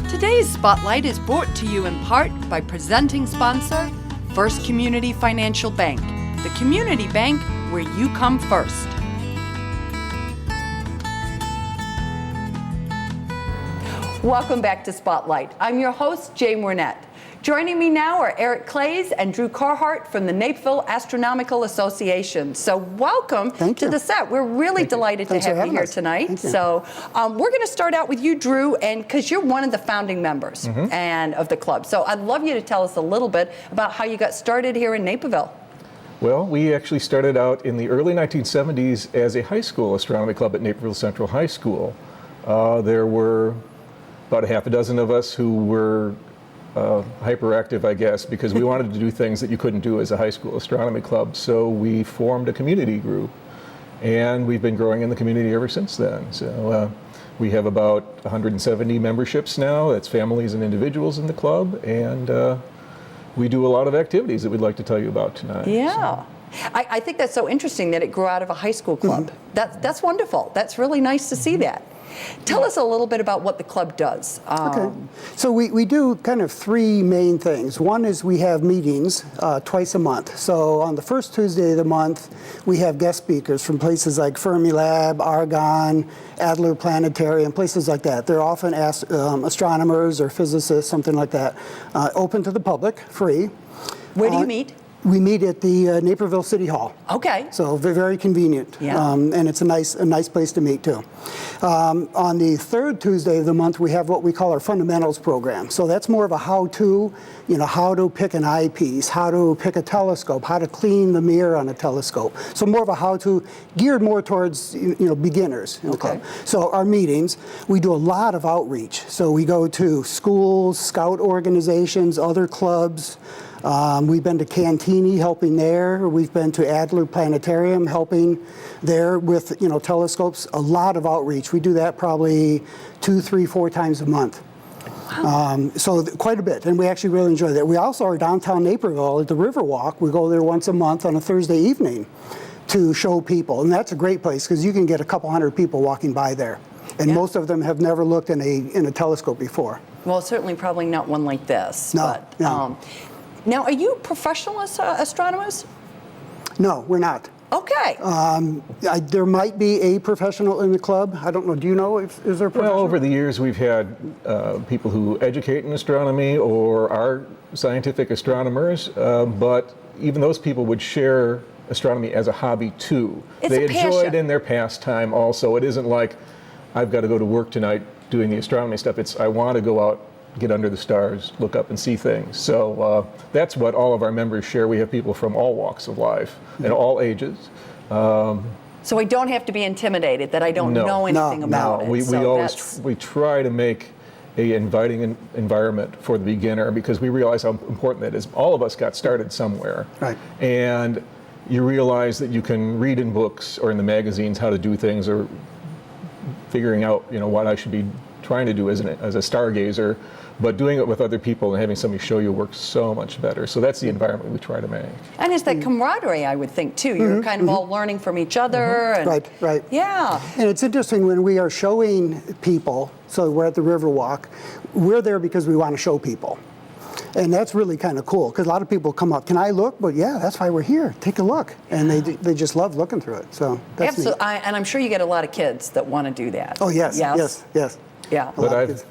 Today's Spotlight is brought to you in part by presenting sponsor, First Community Financial Bank, the community bank where you come first. Welcome back to Spotlight. I'm your host, Jay Mornett. Joining me now are Eric Clays and Drew Carhart from the Naperville Astronomical Association. So welcome to the set. We're really delighted to have you here tonight. So we're going to start out with you, Drew, and because you're one of the founding members and of the club. So I'd love you to tell us a little bit about how you got started here in Naperville. Well, we actually started out in the early 1970s as a high school astronomy club at Naperville Central High School. There were about a half a dozen of us who were hyperactive, I guess, because we wanted to do things that you couldn't do as a high school astronomy club. So we formed a community group, and we've been growing in the community ever since then. So we have about 170 memberships now. That's families and individuals in the club, and we do a lot of activities that we'd like to tell you about tonight. Yeah. So. I think that's so interesting that it grew out of a high school club. That's wonderful. That's really nice to see that. Tell us a little bit about what the club does. Okay. So we do kind of three main things. One is we have meetings twice a month. So on the first Tuesday of the month, we have guest speakers from places like Fermilab, Argonne, Adler Planetarium, places like that. They're often astronomers or physicists, something like that. Open to the public, free. Where do you meet? We meet at the Naperville City Hall. Okay. So very convenient. Yeah. And it's a nice place to meet too. On the third Tuesday of the month, we have what we call our fundamentals program. So that's more of a how-to, how to pick an eyepiece, how to pick a telescope, how to clean the mirror on a telescope. So more of a how-to geared more towards beginners in the club. So our meetings, we do a lot of outreach. So we go to schools, scout organizations, other clubs. We've been to Cantini, helping there. We've been to Adler Planetarium, helping there with telescopes. A lot of outreach. We do that probably 2, 3, 4 times a month. Wow. So quite a bit, and we actually really enjoy that. We also are downtown Naperville at the Riverwalk. We go there once a month on a Thursday evening to show people, and that's a great place because you can get a couple hundred people walking by there, and most of them have never looked in a telescope before. Well, certainly probably not one like this. No. Now, are you professional astronomers? No, we're not. Okay. There might be a professional in the club. I don't know. Do you know is there a professional? Well, over the years we've had people who educate in astronomy or are scientific astronomers, but even those people would share astronomy as a hobby too. They enjoy it in their pastime also. It isn't like I've got to go to work tonight doing the astronomy stuff. It's I want to go out, get under the stars, look up and see things. So that's what all of our members share. We have people from all walks of life and all ages. So I don't have to be intimidated that I don't know anything about it. We try to make an inviting environment for the beginner because we realize how important that is. All of us got started somewhere. Right. And you realize that you can read in books or in the magazines how to do things or figuring out what I should be trying to do as a stargazer, but doing it with other people and having somebody show you works so much better. So that's the environment we try to make. And it's that camaraderie, I would think, too. You're kind of all learning from each other. And right. Yeah. And it's interesting when we are showing people, so we're at the Riverwalk, we're there because we want to show people. And that's really kind of cool, because a lot of people come up, can I look? But yeah, that's why we're here. Take a look. And they just love looking through it. So that's neat. And I'm sure you get a lot of kids that want to do that. Oh, yes. Yeah. But I've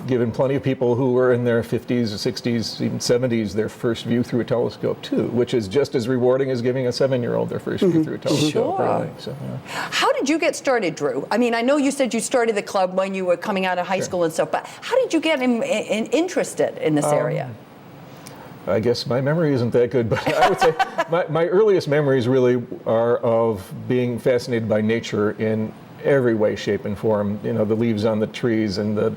given plenty of people who were in their 50s or 60s, even 70s, their first view through a telescope too, which is just as rewarding as giving a 7-year-old their first view through a telescope. Sure. Really. So, How did you get started, Drew? I mean, I know you said you started the club when you were coming out of high school and stuff, but how did you get interested in this area? I guess my memory isn't that good, but I would say my earliest memories really are of being fascinated by nature in every way, shape, and form. The leaves on the trees and the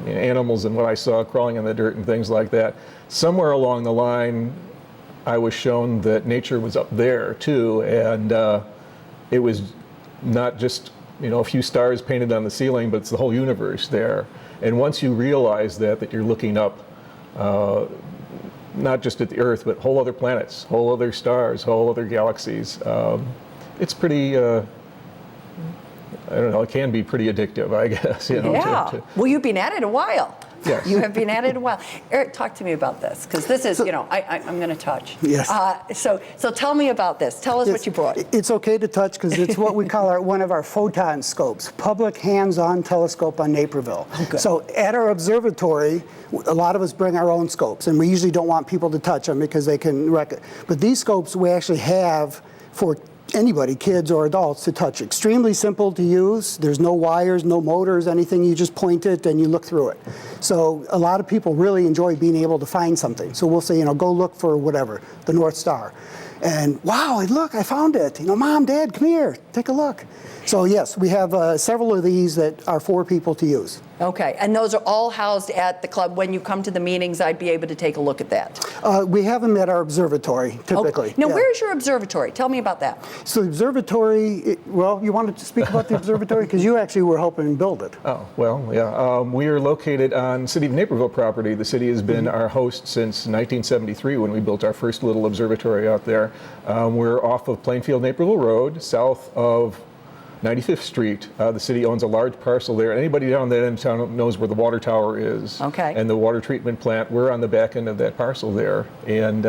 animals and what I saw crawling in the dirt and things like that. Somewhere along the line, I was shown that nature was up there too, and it was not just a few stars painted on the ceiling, but it's the whole universe there. And once you realize that you're looking up, not just at the Earth, but whole other planets, whole other stars, whole other galaxies, it's pretty. I don't know, it can be pretty addictive, I guess. Well, you've been at it a while. Yes. You have been at it a while. Eric, talk to me about this, because this is, I'm going to touch. Yes. So tell me about this. Tell us what you brought. It's okay to touch because it's what we call one of our photon scopes, public hands-on telescope on Naperville. Okay. So at our observatory, a lot of us bring our own scopes, and we usually don't want people to touch them because they can wreck it. But these scopes we actually have for anybody, kids or adults, to touch. Extremely simple to use. There's no wires, no motors, anything. You just point it and you look through it. So a lot of people really enjoy being able to find something. So we'll say, go look for whatever, the North Star. And wow, look, I found it. Mom, Dad, come here, take a look. So yes, we have several of these that are for people to use. Okay, and those are all housed at the club. When you come to the meetings, I'd be able to take a look at that. We have them at our observatory, typically. Okay. Now, where's your observatory? Tell me about that. So the observatory, you wanted to speak about the observatory? Because you actually were helping build it. Oh, well, yeah. We are located on City of Naperville property. The city has been our host since 1973 when we built our first little observatory out there. We're off of Plainfield Naperville Road, south of 95th Street. The city owns a large parcel there. Anybody down that end of town knows where the water tower is. Okay. And the water treatment plant. We're on the back end of that parcel there. And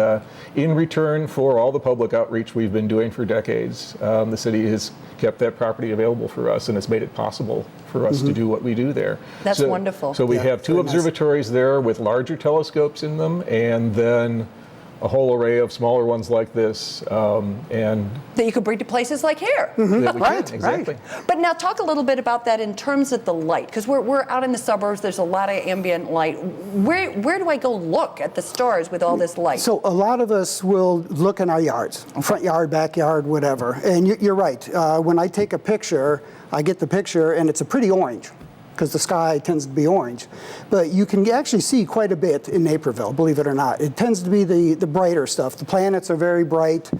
in return for all the public outreach we've been doing for decades, the city has kept that property available for us, and it's made it possible for us to do what we do there. That's wonderful. So we have two observatories there with larger telescopes in them, and then a whole array of smaller ones like this, and that you could bring to places like here. that we Right, can, exactly. right. But now talk a little bit about that in terms of the light, because we're out in the suburbs. There's a lot of ambient light. Where do I go look at the stars with all this light? So a lot of us will look in our yards, front yard, backyard, whatever. And you're right. When I take a picture, I get the picture, and it's a pretty orange, because the sky tends to be orange. But you can actually see quite a bit in Naperville, believe it or not. It tends to be the brighter stuff. The planets are very bright,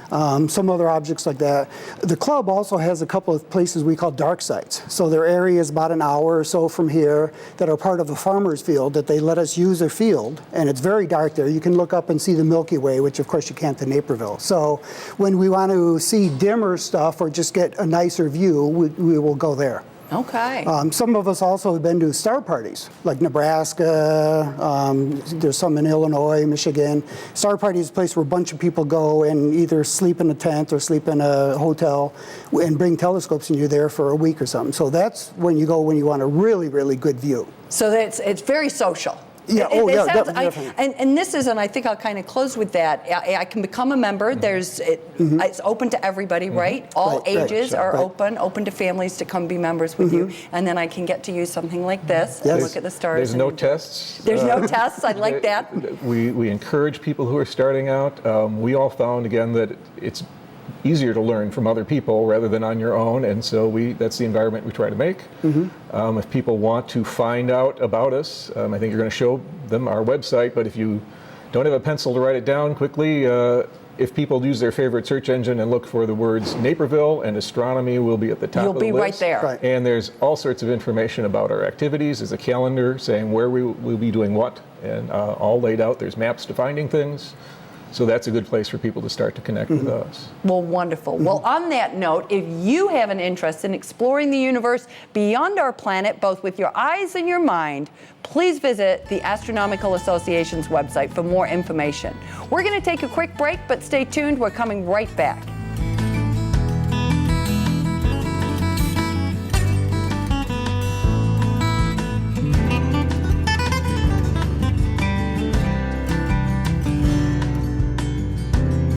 some other objects like that. The club also has a couple of places we call dark sites. So there are areas about an hour or so from here that are part of a farmer's field that they let us use their field, and it's very dark there. You can look up and see the Milky Way, which of course you can't in Naperville. So when we want to see dimmer stuff or just get a nicer view, we will go there. Okay. Some of us also have been to star parties, like Nebraska, there's some in Illinois, Michigan. Star party is a place where a bunch of people go and either sleep in a tent or sleep in a hotel and bring telescopes, and you're there for a week or something. So that's when you go when you want a really, really good view. So it's very social. Yeah, definitely. And this is, and I think I'll kind of close with that. I can become a member. It's open to everybody, right? All ages are open to families to come be members with you. And then I can get to use something like this and look at the stars. There's no tests. There's no tests. I like that. We encourage people who are starting out. We all found, again, that it's easier to learn from other people rather than on your own, and so that's the environment we try to make. If people want to find out about us, I think you're going to show them our website, but if you don't have a pencil to write it down quickly, if people use their favorite search engine and look for the words Naperville and astronomy, will be at the top of the list. You'll be right there. Right. And there's all sorts of information about our activities. There's a calendar saying where we will be doing what, and all laid out. There's maps to finding things. So that's a good place for people to start to connect with us. Well, wonderful. Well, on that note, if you have an interest in exploring the universe beyond our planet, both with your eyes and your mind, please visit the Astronomical Association's website for more information. We're going to take a quick break, but stay tuned. We're coming right back.